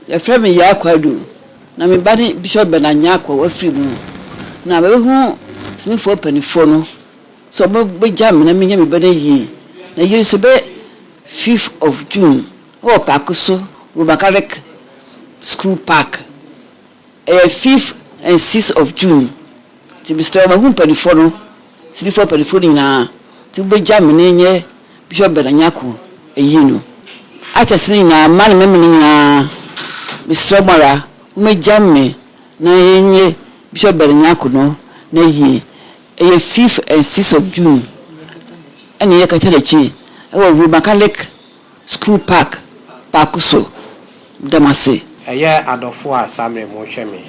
ya frame ya kwadu na me bani Bishop Benanyako wa free mu na be hu sinifo panifo no so be jam na me nya me bana yi na yiri so be 5th of June o pakuso Rubakalik School Park 5th and 6th of June ti Mr. ma hu panifo no sinifo panifo ni na ti be jam na nye Bishop Benanyako eyi no ata sini na man me na Mr. Mara me jamme na yenye Bishop Benanyako no na yi 5th and 6th of June ani ye katelechi Rubakalik School Park Pakuso Damase eye adofo a samre mo hweme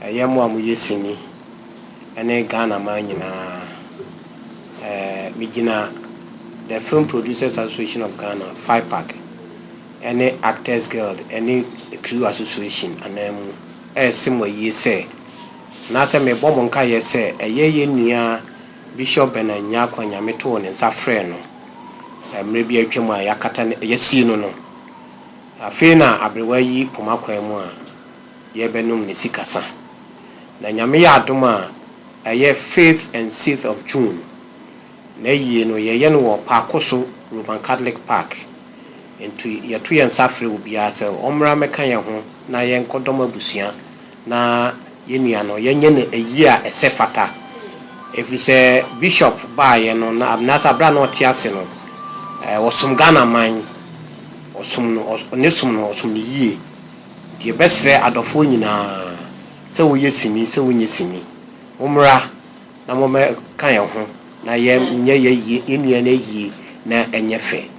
eye mo amu yesini ene Ghana man nyina migina the Film Producers Association of Ghana 5 Park any Actors Guild any Crew Association anemu simo yese na se me bomo nka yese eye nua Bishop Benanyako nyameto ne nsa frɛ no mre bi atwam a yakata yesi no afena abrewa yi pomakwan mu a ye benum ne sikasa na nyame ya adoma eye 5th and 6th of June na yi no ye no wo Pakoso Roman Catholic Park into ye to yen safre obi ase omra meka ye ho na ye nkodom abusua na ye nua no ye nye ne eyi a esefata efise Bishop ba ye no na abnasa bra no tiase no osum Ghana man osum no osum yi die besre adofo nyina se wo yesini se wo nyesini omra na mo me kan ye ho na ye nye ye nua na yi na enyefe